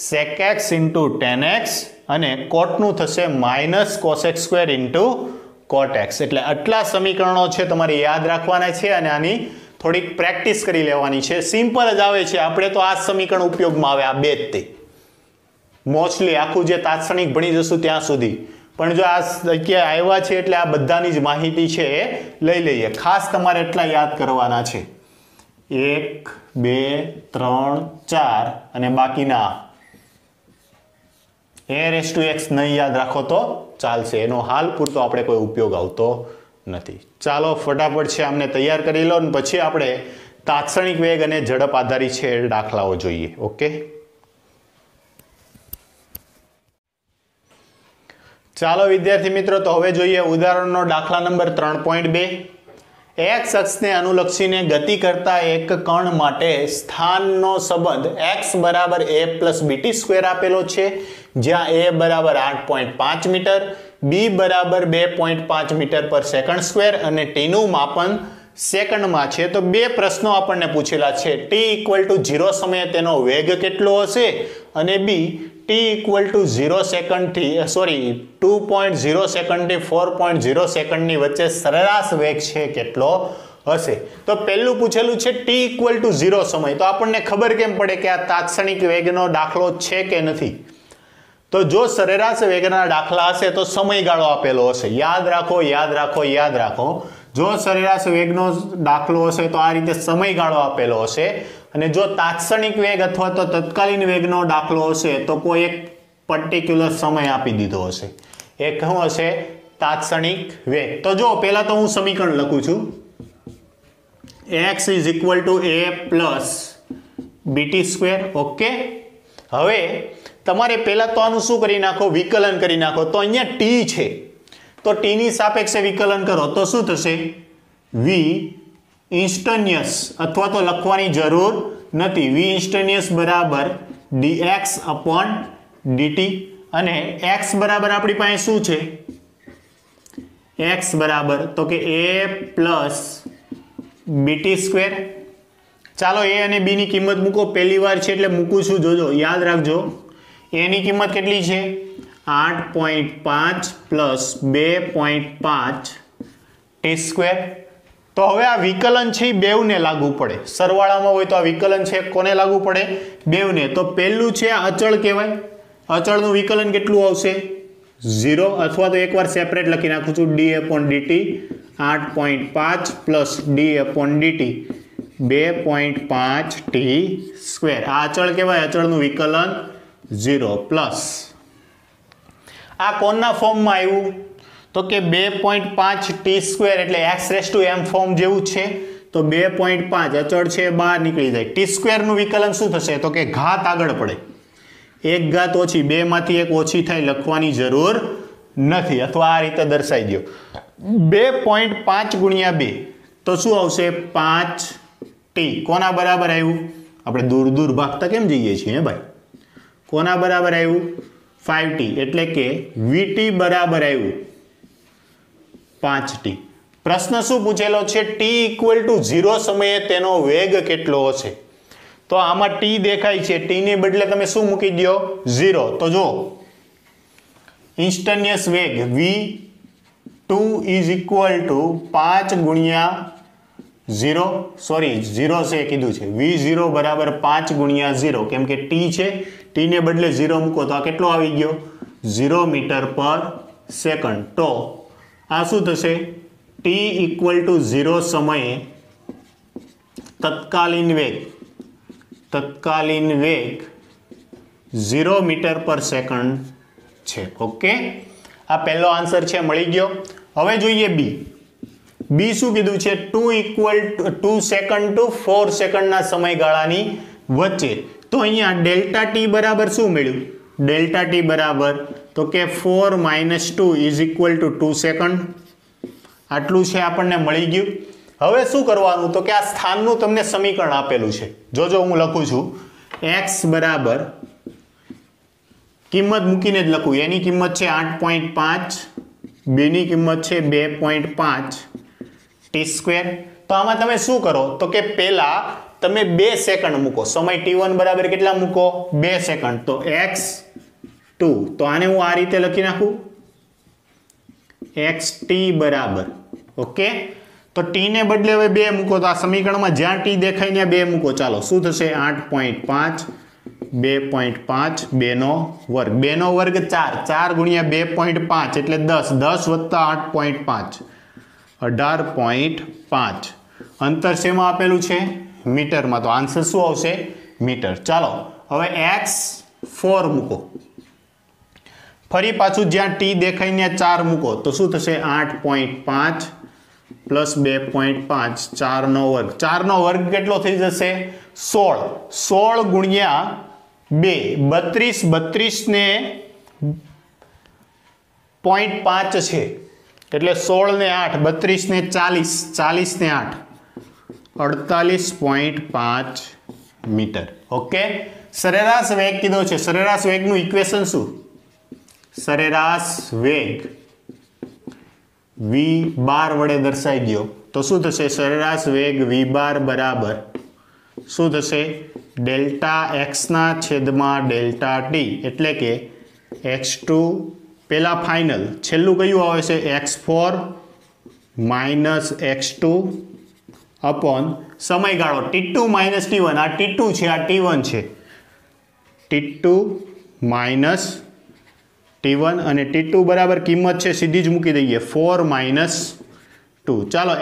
secx * tanx અને કોટનું થશે -cosx² * cotx. એટલે આટલા સમીકરણો છે તમારે યાદ રાખવાના છે અને આની થોડીક પ્રેક્ટિસ કરી લેવાની છે. સિમ્પલ જ આવે છે, આપણે તો આ સમીકરણ ઉપયોગમાં આવે, આ બે જ તે મોસ્ટલી આખું જે તાત્ક્ષણિક ભણી જશું ત્યાં સુધી. પણ જો આ જગ્યાએ આવ્યા છે એટલે આ બધાની જ માહિતી છે એ લઈ લઈએ. ખાસ તમારે એટલા યાદ કરવાના છે, 1 2 3 4 અને બાકીના a⁻x નહીં યાદ રાખો તો ચાલશે, એનો હાલ પૂરતો આપણે કોઈ ઉપયોગ આવતો નથી. ચાલો ફટાફટ છે આમને તૈયાર કરી લો અને પછી આપણે તાત્ક્ષણિક વેગ અને ઝડપ આધારિત છે દાખલાઓ જોઈએ. ઓકે, ચાલો વિદ્યાર્થી મિત્રો, તો હવે જોઈએ ઉદાહરણનો દાખલા નંબર 3.2. x અક્ષને અનુલક્ષીને ગતિ કરતા એક કણ માટે સ્થાનનો સંબંધ x બરાબર a + bt² આપેલો છે, જ્યાં a બરાબર 8.5 મીટર, b બરાબર 2.5 મીટર/સેકન્ડ² અને t નું માપન સેકન્ડમાં છે. તો બે પ્રશ્નો આપણને પૂછેલા છે. t = 0 સમયે તેનો વેગ કેટલો હશે અને b t = 0 સેકન્ડથી 2.0 સેકન્ડથી 4.0 સેકન્ડની વચ્ચે સરેરાશ વેગ છે કેટલો હશે. તો પહેલું પૂછેલું છે t = 0 સમય. તો આપણને ખબર કેમ પડે કે આ તાત્ક્ષણિક વેગનો દાખલો છે કે નથી? તો જો સરેરાશ વેગના દાખલા હશે તો સમયગાળો આપેલો હશે. યાદ રાખો, યાદ રાખો, યાદ રાખો. જો સરેરાશ વેગનો દાખલો હશે તો આ રીતે સમયગાળો આપેલો હશે, અને જો તાત્ક્ષણિક વેગ અથવા તો તત્કાલીન વેગનો દાખલો હશે તો કોઈ એક પર્ટિક્યુલર સમય આપી દીધો હશે. એક શું હશે? તાત્ક્ષણિક વેગ. તો જો પહેલા તો હું સમીકરણ લખું છું, x = a plus bt square. Okay, હવે તમારે પહેલા તો આનું શું કરી નાખો? વિકલન કરી નાખો. તો અહીંયા t છે તો t ની સાપેક્ષે વિકલન કરો તો શું થશે? v ઇન્સ્ટન્ટિયસ, અથવા તો લખવાની જરૂર નથી, v ઇન્સ્ટન્ટિયસ બરાબર dx upon dt, અને x બરાબર આપણી પાસે શું છે? x બરાબર તો કે a પ્લસ bt સ્ક્વેર. ચાલો a અને b ની કિંમત મૂકો. પહેલી વાર છે એટલે મૂકું છું, જોજો યાદ રાખજો. a ની કિંમત કેટલી છે? 8.5 પ્લસ 2.5 t સ્ક્વેર. તો હવે આ વિકલન છે એ બેવને લાગુ પડે. સરવાળામાં હોય તો આ વિકલન છે કોને લાગુ પડે? બેવને. તો પહેલું છે આ અચળ કહેવાય. અચળનું વિકલન કેટલું આવશે? 0, અથવા તો એકવાર સેપરેટ લખી નાખું છું, d upon dt 8.5 plus d upon dt 2.5 t square. આ અચળ કહેવાય. અચળનું વિકલન 0 પ્લસ આ કોણના ફોર્મમાં આવ્યું? તો કે 2.5 t સ્ક્વેર એટલે x⁻m ફોર્મ જેવું છે. તો 2.5 અચળ છે બહાર નીકળી જાય. t સ્ક્વેરનું વિકલન શું થશે? તો કે ઘાત આગળ પડે, એક ઘાત ઓછી, 2 માંથી 1 ઓછી થાય, લખવાની જરૂર નથી, અથવા આ રીતે દર્શાવી દો. 2.5 ગુણ્યા 2 તો શું આવશે? 5t. કોના બરાબર આવ્યું? આપણે દૂર દૂર ભાગતા કેમ જઈએ છીએ હે ભાઈ? કોના બરાબર આવ્યું? 5t. એટલે કે vt બરાબર આવ્યું 5t. પ્રશ્ન શું પૂછેલો છે? t = 0 સમયે તેનો વેગ કેટલો હશે? તો આમાં t દેખાય છે, t ને બદલે તમે શું મૂકી દો? 0. તો જો ઇન્સ્ટન્ટિયસ વેગ v2 = 5 ગુણ્યા 0, સોરી 0 છે કીધું છે, v0 બરાબર 5 ગુણ્યા 0, કેમ કે t છે, t ને બદલે 0 મૂકો તો આ કેટલો આવી ગયો? 0 મીટર પર સેકન્ડ. તો આ શું થશે? t = 0 સમયે તત્કાલીન વેગ 0 મીટર પર સેકન્ડ છે. ઓકે, આ પહેલો આન્સર છે, મળી ગયો. હવે જોઈએ બી શું કીધું છે? 2 સેકન્ડ ટુ 4 સેકન્ડના સમયગાળાની વચ્ચે. તો અહીંયા ડેલ્ટા ટી બરાબર શું મળ્યું? ડેલ્ટા ટી બરાબર તો કે 4 - 2 = 2 સેકન્ડ. આટલું છે આપણને મળી ગયું. હવે શું કરવાનું? તો કે આ સ્થાનનું તમને સમીકરણ આપેલું છે. જોજો હું લખું છું, x બરાબર કિંમત મૂકીને જ લખું. એની કિંમત છે 8.5, b ની કિંમત છે 2.5 t સ્ક્વેર. તો આમાં તમે શું કરો? તો કે પહેલા તમે 2 સેકન્ડ મૂકો. સમય t1 બરાબર કેટલા મૂકો? 2 સેકન્ડ. તો x2, તો આને હું આ રીતે લખી નાખું, xt બરાબર. ઓકે, તો t ને બદલે હવે 2 મૂકો. તો આ સમીકરણમાં જ્યાં t દેખાય ત્યાં 2 મૂકો. ચાલો શું થશે? 8.5 2.5 2 નો વર્ગ. 2 નો વર્ગ 4, 4 ગુણ્યા 2.5 એટલે 10, 10 વત્તા 8.5 18.5. અંતર શેમાં આપેલું છે? મીટરમાં. તો આન્સર શું આવશે? મીટર. ચાલો હવે x4 મૂકો. ફરી પાછું જ્યાં t દેખાય ત્યાં 4 મૂકો. તો શું થશે? 8.5 પ્લસ 2.5 4 નો વર્ગ. 4 નો વર્ગ કેટલો થઈ જશે? 16. 16 ગુણ્યા 2 32, 32 ને 0.5 છે એટલે 16 ને 8, 32 ને 40, 40 ને 8 48.5 મીટર. ઓકે, સરેરાશ વેગ કીધો છે. સરેરાશ વેગનું ઇક્વેશન શું? સરેરાશ વેગ v બાર વડે દર્શાવી દો. તો શું થશે? સરેરાશ વેગ v બાર બરાબર શું થશે? ડેલ્ટા x ના છેદમાં ડેલ્ટા t, એટલે કે x2 પહેલા ફાઇનલ, છેલ્લું કયું આવે છે? x4 માઇનસ x2 અપોન સમયગાળો t2 માઇનસ t1. આ t2 છે, આ t1 છે. t2 માઇનસ t1 અને t2 બરાબર કિંમત છે સીધી જ મૂકી દઈએ, 4 - ચાલો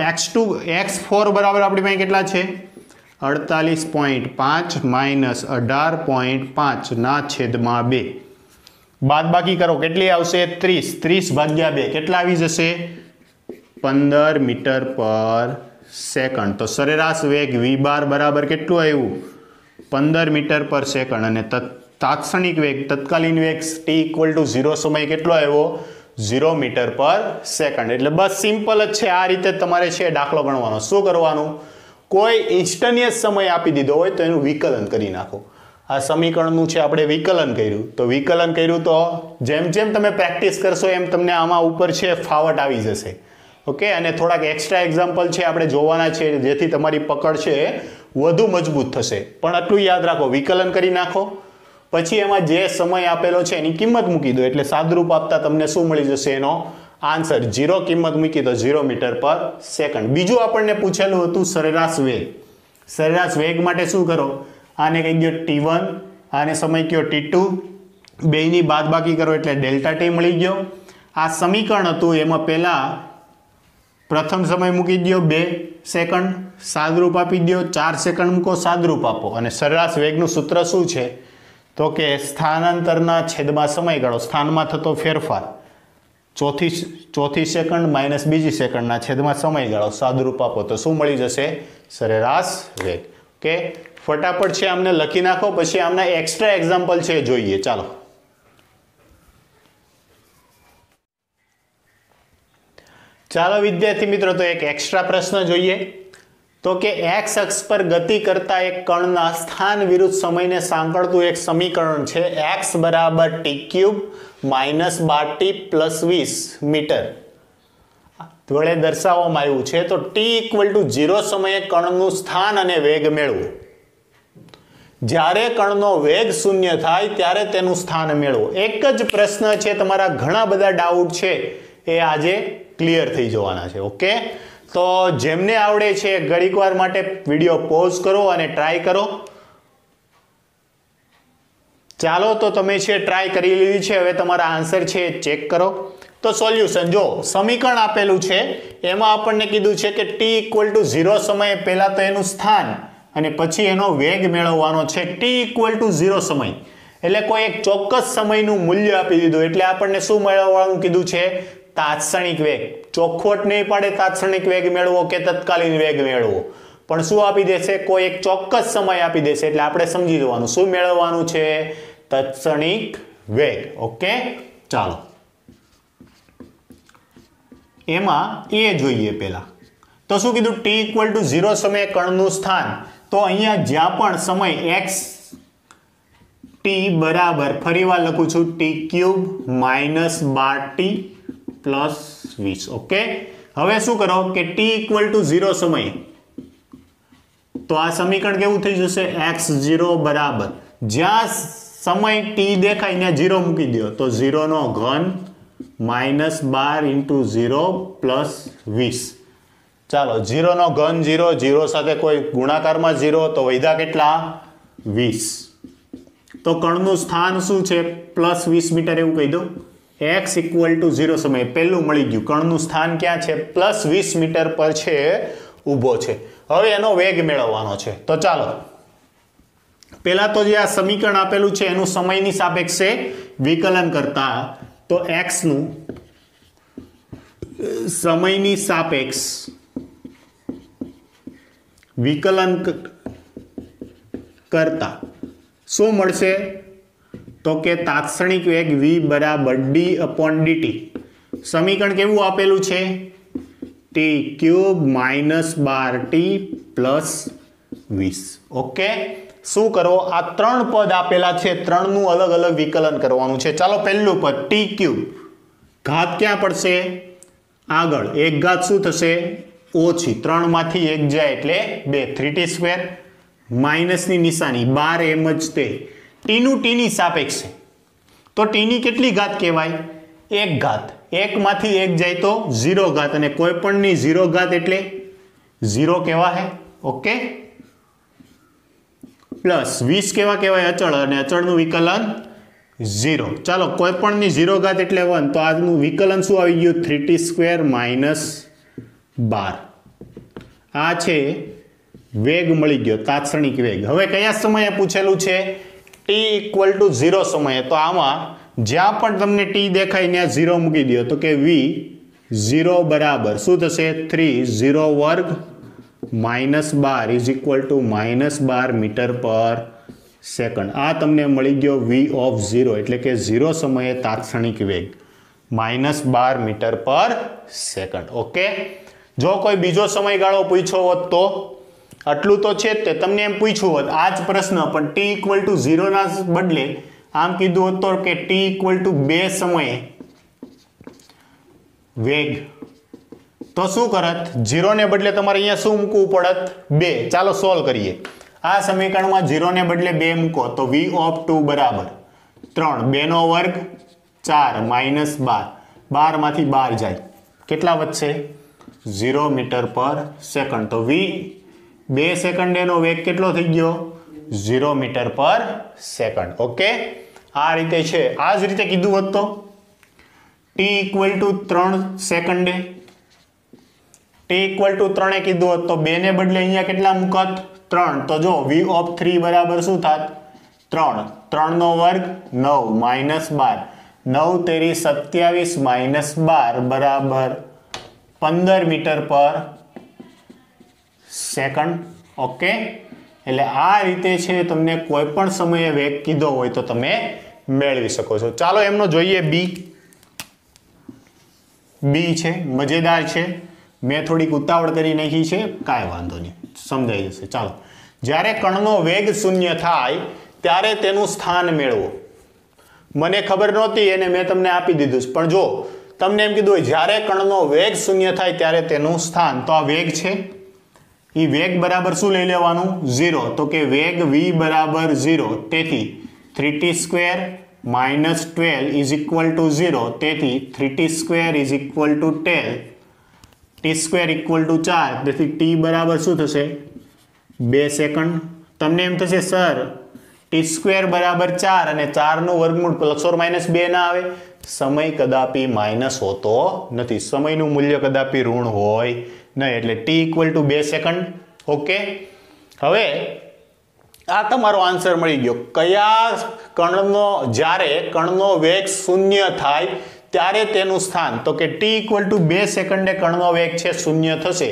x4 બરાબર આપણી પાસે કેટલા છે 48.5 માઇનસ 18.5 ના છેદમાં 2 બાદ બાકી કરો કેટલી આવશે 30 ભાગ્યા 2 કેટલા આવી જશે 15 મીટર પર સેકન્ડ તો સરેરાશ વેગ v બાર બરાબર કેટલું આવ્યું 15 મીટર પર સેકન્ડ અને તાત્ક્ષણિક વેગ તત્કાલીન વેગ t = 0 સમય કેટલો આવ્યો 0 મીટર પર સેકન્ડ એટલે બસ સિમ્પલ જ છે આ રીતે તમારે છે દાખલો ગણવાનો શું કરવાનું કોઈ ઇન્સ્ટન્ટિનિયસ સમય આપી દીધો હોય તો એનું વિકલન કરી નાખો આ સમીકરણનું છે આપણે વિકલન કર્યું તો જેમ જેમ તમે પ્રેક્ટિસ કરશો એમ તમને આમાં ઉપર છે ફાવટ આવી જશે ઓકે અને થોડાક એક્સ્ટ્રા એક્ઝામ્પલ છે આપણે જોવાના છે જેથી તમારી પકડ છે વધુ મજબૂત થશે પણ આટલું યાદ રાખો વિકલન કરી નાખો પછી એમાં જે સમય આપેલો છે એની કિંમત મૂકી દો એટલે સાદરૂપ આપતા તમને શું મળી જશે એનો આન્સર 0 કિંમત મૂકી દો 0 મીટર પર સેકન્ડ બીજું આપણને પૂછેલું હતું સરેરાશ વેગ માટે શું કરો આને કહી દો t1 આને સમય કયો t2 બેયની બાદબાકી કરો એટલે ડેલ્ટા t મળી ગયો આ સમીકરણ હતું એમાં પહેલા પ્રથમ સમય મૂકી દો 2 સેકન્ડ સાદરૂપ આપી દો 4 સેકન્ડ મૂકો સાદરૂપ આપો અને સરેરાશ વેગનું સૂત્ર શું છે તો કે સ્થાનાંતરના છેદમાં સમયગાળો સ્થાનમાં થતો ફેરફાર ચોથી સેકન્ડ માઇનસ બીજી સેકન્ડના છેદમાં સમયગાળો સાદરૂપ આપો તો શું મળી જશે સરેરાશ વેગ ઓકે ફટાફટ છે આમને લખી નાખો પછી આમના એક્સ્ટ્રા એક્ઝામ્પલ છે જોઈએ ચાલો વિદ્યાર્થી મિત્રો તો એક એક્સ્ટ્રા પ્રશ્ન જોઈએ તો કે x અક્ષ પર ગતિ કરતા એક કણના સ્થાન વિરુદ્ધ સમયને સાંકળતું એક સમીકરણ છે x બરાબર t³ minus 12t plus 20 metre વડે દર્શાવવામાં આવ્યું છે તો t = 0 સમયે કણનું સ્થાન અને વેગ મેળવો જ્યારે કણનો વેગ 0 થાય ત્યારે તેનું સ્થાન મેળવો એક જ પ્રશ્ન છે તમારા ઘણા બધા ડાઉટ છે એ આજે ક્લિયર થઈ જવાના છે ઓકે તો જેમને આવડે છે ઘડીકવાર માટે વિડિયો પોઝ કરો અને ટ્રાય કરો ચાલો તો તમે છે ટ્રાય કરી લીધી છે હવે તમારા આન્સર છે ચેક કરો તો સોલ્યુશન જો સમીકરણ આપેલું છે એમાં આપણને કીધું છે કે t = 0 સમયે પહેલા તો એનું સ્થાન અને પછી એનો વેગ મેળવવાનો છે t = 0 સમય એટલે કોઈ એક ચોક્કસ સમયનું મૂલ્ય આપી દીધું એટલે આપણને શું મેળવવાનું કીધું છે તાત્ક્ષણિક વેગ ચોખવટ નહીં પાડે તાત્ક્ષણિક વેગ મેળવો કે તત્કાલીન વેગ મેળવો પણ શું આપી દેશે કોઈ એક ચોક્કસ સમય આપી દેશે એટલે આપણે સમજી જવાનું શું મેળવવાનું છે તાત્ક્ષણિક વેગ ઓકે ચાલો એમાં એ જોઈએ પહેલા તો શું કીધું t = 0 સમયે કણનું સ્થાન તો અહીંયા જ્યાં પણ સમય x t બરાબર ફરીવાર લખું છું t³ minus 12t plus 20 okay હવે શું કરો કે t = 0 સમયે તો આ સમીકરણ કેવું થઈ જશે x0 બરાબર જ્યાં સમય t દેખાય ત્યાં 0 મૂકી દો તો 0 નો ઘન -12 × 0 પ્લસ 20 ચાલો 0 નો ઘન 0 0 સાથે કોઈ ગુણાકારમાં 0 તો વધ્યા કેટલા 20 તો કણનું સ્થાન શું છે +20 મીટર એવું કહી દો x = 0 સમયે પહેલું મળી ગયું કણનું સ્થાન ક્યાં છે +20 મીટર પર છે ઊભો છે હવે એનો વેગ મેળવવાનો છે તો ચાલો પહેલા તો જે આ સમીકરણ આપેલું છે એનું સમયની સાપેક્ષે વિકલન કરતા તો x નું સમયની સાપેક્ષ વિકલન કરતા શું મળશે તો કે તાત્ક્ષણિક વેગ v બરાબર d/dt સમીકરણ કેવું આપેલું છે t³ minus 12t plus 20 okay શું કરો આ ત્રણ પદ આપેલા છે ત્રણનું અલગ અલગ વિકલન કરવાનું છે ચાલો પહેલું પદ t³ ઘાત ક્યાં પડશે આગળ એક ઘાત શું થશે ઓછી 3 માંથી 1 જાય એટલે 2 3t² માઇનસની નિશાની 12 એમ જ તે t નું t ની સાપેક્ષે તો t ની કેટલી ઘાત કહેવાય એક ઘાત 1 માંથી 1 જાય તો 0 ઘાત અને કોઈ પણ ની 0 ઘાત એટલે 0 કહેવાય ઓકે પ્લસ 20 કેવા કહેવાય અચળ અને અચળનું વિકલન 0 ચાલો કોઈ પણ ની 0 ઘાત એટલે 1 તો આજનું વિકલન શું આવી ગયું 3t² માઇનસ 12 આ છે વેગ મળી ગયો, તાત્ક્ષણિક વેગ. હવે કયા સમયે પૂછેલું છે? t = 0 સમયે. તો આમાં જ્યાં પણ તમને t દેખાય ત્યાં 0 મૂકી દો તો કે v0 બરાબર શું થશે? 3 0 વર્ગ -12 = -12 મીટર પર સેકન્ડ. આ તમને મળી ગયો v0 એટલે કે 0 સમયે તાત્ક્ષણિક વેગ -12 મીટર પર સેકન્ડ. ઓકે, જો કોઈ બીજો સમયગાળો પૂછ્યો હોત તો આટલું તો છે જ તે, તમને એમ પૂછ્યું હોત આ જ પ્રશ્ન પણ t = 0 ના બદલે આમ કીધું હોત તો કે t = 2 સમયે વેગ, તો શું કરત? 0 ને બદલે તમારે અહીંયા શું મૂકવું પડત? 2. ચાલો સોલ્વ કરીએ. આ સમીકરણમાં 0 ને બદલે 2 મૂકો તો v(2) બરાબર 3, 2 નો વર્ગ 4 -12, 12 માંથી 12 જાય, કેટલા વધશે? 0 મીટર પર સેકન્ડ. તો 2 સેકન્ડે નો વેગ કેટલો થઈ ગયો? 0 મીટર પર સેકન્ડ. ઓકે, આ રીતે છે. આ જ રીતે કીધું હોત તો t = 3 સેકન્ડે, t = 3 કીધું હોત તો 2 ને બદલે અહીંયા કેટલા મૂકત? 3. તો જો v(3) બરાબર શું થાત? 3, 3 નો વર્ગ 9 -12, 9 તેરી 27 -12 બરાબર 15 મીટર પર સેકન્ડ. ઓકે, એટલે આ રીતે છે તમને કોઈ પણ સમયે વેગ કીધો હોય તો તમે મેળવી શકો છો. ચાલો એમનો જોઈએ બી છે, મજેદાર છે. મેં થોડીક ઉતાવળ કરી નાખી છે, કાંઈ વાંધો નહીં, સમજાઈ જશે. ચાલો, જ્યારે કણનો વેગ 0 થાય ત્યારે તેનું સ્થાન મેળવો. મને ખબર નહોતી એને મેં તમને આપી દીધું છે, પણ જો તમને એમ કીધું હોય જ્યારે કણનો વેગ 0 થાય ત્યારે તેનું સ્થાન, તો આ વેગ છે એ વેગ બરાબર શું લઈ લેવાનું? 0. તો કે વેગ v બરાબર 0, તેથી 3t² -12 = 0, તેથી 3t² = 10, t² = 4, તેથી t બરાબર શું થશે? 2 સેકન્ડ. તમને એમ થશે સર t² બરાબર 4 અને 4 નું વર્ગમૂળ ±2 ના આવે? સમય કદાપી માઇનસ હોતો નથી, સમયનું મૂલ્ય કદાપી ઋણ હોય નહીં, એટલે t = 2 સેકન્ડ. ઓકે, હવે આ તમારો આન્સર મળી ગયો. કયા કણનો, જ્યારે કણનો વેગ 0 થાય ત્યારે તેનું સ્થાન, તો કે t = 2 સેકન્ડે કણનો વેગ છે 0 થશે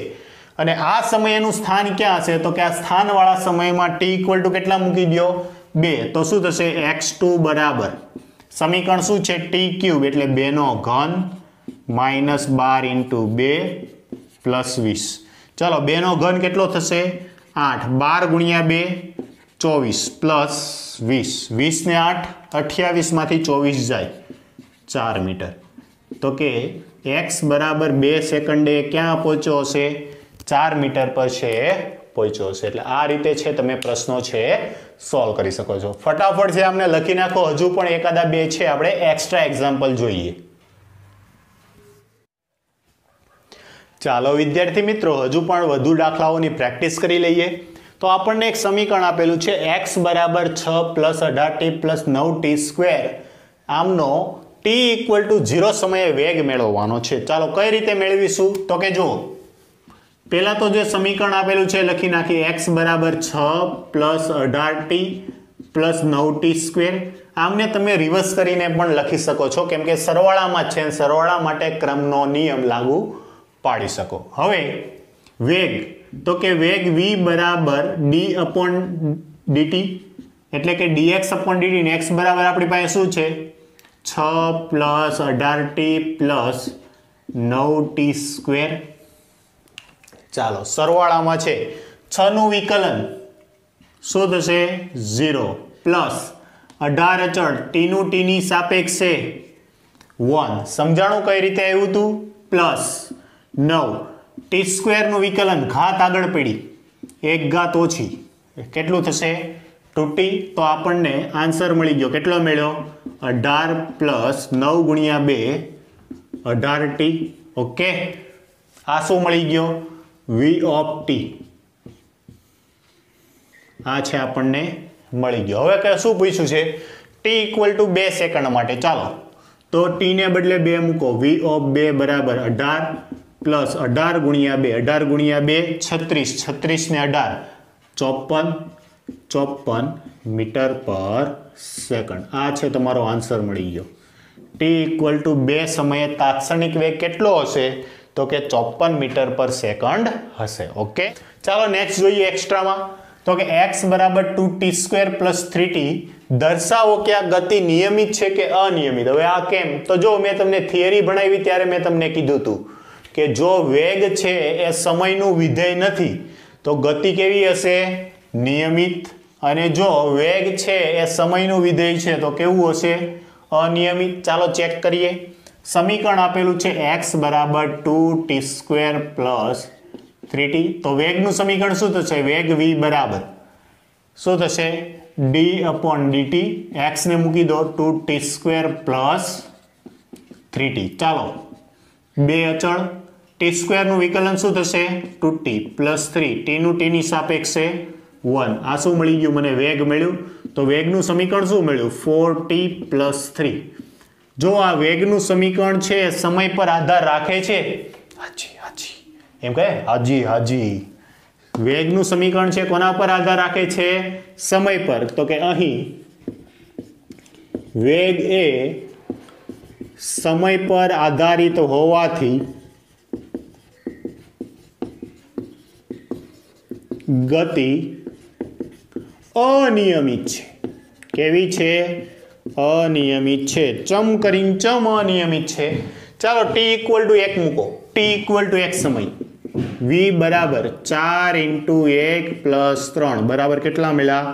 અને આ સમયનું સ્થાન ક્યાં હશે? તો કે આ સ્થાનવાળા સમયમાં t = કેટલા મૂકી દો? 2. તો શું થશે? x2 બરાબર સમીકરણ શું છે? t³ એટલે 2 નો ઘન -12 × 2 + 20. ચાલો, 2 નો ઘન કેટલો થશે? 8, 12 × 2 24 પ્લસ 20, 20 ને 8 28 માંથી 24 જાય 4 મીટર. તો કે x બરાબર 2 સેકન્ડે ક્યાં પહોંચ્યો હશે? 4 મીટર પર છે પહોંચ્યો હશે. એટલે આ રીતે છે તમે પ્રશ્નો છે સોલ્વ કરી શકો છો. ફટાફટ છે અમને લખી નાખો. હજુ પણ એકાદા બે છે આપણે એક્સ્ટ્રા એક્ઝામ્પલ જોઈએ. ચાલો વિદ્યાર્થી મિત્રો, હજુ પણ વધુ દાખલાઓની પ્રેક્ટિસ કરી લઈએ. તો આપણને એક સમીકરણ આપેલું છે x બરાબર 6 + 18t + 9t². આમનો t = 0 સમયે વેગ મેળવવાનો છે. ચાલો કઈ રીતે મેળવીશું? તો કે જો પહેલા તો જે સમીકરણ આપેલું છે લખી નાખીએ. x બરાબર 6 + 18t + 9t². આમને તમે રિવર્સ કરીને પણ લખી શકો છો, કેમ કે સરવાળામાં છે, સરવાળા માટે ક્રમનો નિયમ લાગુ પાડી શકો. હવે વેગ, તો કે વેગ v બરાબર d/dt એટલે કે dx/dt ને x બરાબર આપણી પાસે શું છે? 6 + 18t + 9t². ચાલો સરવાળામાં છે 6 નું વિકલન શું થશે? 0 પ્લસ 18 અચળ t નું t ની સાપેક્ષે 1. સમજાણું કઈ રીતે આવ્યું હતું? પ્લસ 9 t² નું વિકલન, ઘાત આગળ પડી 1 ઘાત ઓછી, કેટલું થશે? 2t. તો આપણને આન્સર મળી ગયો. કેટલો મળ્યો? 18 પ્લસ 9 × 2 18t. ઓકે, આ શું મળી ગયો? v(t). આ છે આપણને મળી ગયો. હવે કે શું પૂછ્યું છે? t = 2 સેકન્ડ માટે. ચાલો તો t ને બદલે 2 મૂકો. v(2) બરાબર 18 પ્લસ 18 ગુણ્યા 2, 18 ગુણ્યા 2 36, 36 ને 18 54 મીટર પર સેકન્ડ. આ છે તમારો આન્સર મળી ગયો. t ઇક્વલ ટુ 2 સમયે તાત્ક્ષણિક વેગ કેટલો હશે? તો કે 54 મીટર પર સેકન્ડ હશે. ઓકે, ચાલો નેક્સ્ટ જોઈએ એક્સ્ટ્રામાં. તો કે x બરાબર 2t² પ્લસ 3t દર્શાવો કે આ ગતિ નિયમિત છે કે અનિયમિત. હવે આ કેમ? તો જો મેં તમને થિયરી ભણાવી ત્યારે મેં તમને કીધું હતું કે જો વેગ છે એ સમયનું વિધેય નથી તો ગતિ કેવી હશે? નિયમિત. અને જો વેગ છે એ સમયનું વિધેય છે તો કેવું હશે? અનિયમિત. ચાલો ચેક કરીએ. સમીકરણ આપેલું છે x બરાબર 2t² પ્લસ 3t. તો વેગનું સમીકરણ શું થશે? વેગ v બરાબર શું થશે? d/dt. x ને મૂકી દો 2t² પ્લસ 3t. ચાલો બે અચળ. t² નું વિકલન શું થશે? 2t plus 3. t નું t ની સાપેક્ષે 1. આ શું મળી ગયું મને? વેગ મળ્યું. તો વેગનું સમીકરણ શું મળ્યું? 4t plus 3. જો આ વેગનું સમીકરણ છે સમય પર આધાર રાખે છે? હાજી હાજી એમ કહે? હાજી હાજી. વેગનું સમીકરણ છે કોના પર આધાર રાખે છે? સમય પર. તો કે અહીં વેગ એ સમય પર આધારિત હોવાથી ગતિ અનિયમિત છે. કેવી છે? અનિયમિત છે. ચમ કરીને ચમ અનિયમિત છે. ચાલો t ઇક્વલ ટુ 1 મૂકો. t ઇક્વલ ટુ 1 સમય v બરાબર 4 × 1 પ્લસ 3 બરાબર કેટલા મળ્યા?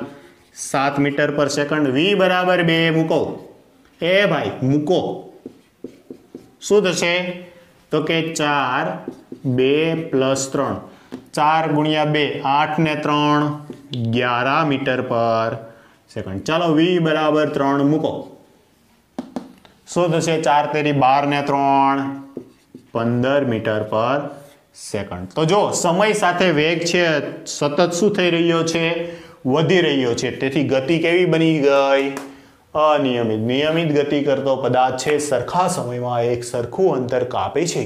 7 મીટર પર સેકન્ડ. v બરાબર 2 મૂકો. એ ભાઈ મૂકો. શું થશે? તો કે 4 2 પ્લસ 3 4 ગુણ્યા 2 8 ને 3 11 મીટર પર સેકન્ડ. ચાલો v બરાબર 3 મૂકો. શું થશે? 4 તેરી 12 ને 3 15 મીટર પર સેકન્ડ. તો જો સમય સાથે વેગ છે સતત શું થઈ રહ્યો છે? વધી રહ્યો છે. તેથી ગતિ કેવી બની ગઈ? અનિયમિત. નિયમિત ગતિ કરતો પદાર્થ છે સરખા સમયમાં એક સરખું અંતર કાપે છે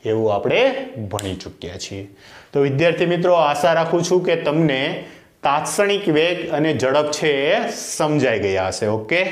એવું આપણે ભણી ચૂક્યા છીએ. તો વિદ્યાર્થી મિત્રો, આશા રાખું છું કે તમને તાત્ક્ષણિક વેગ અને ઝડપ છે એ સમજાઈ ગયા હશે. ઓકે.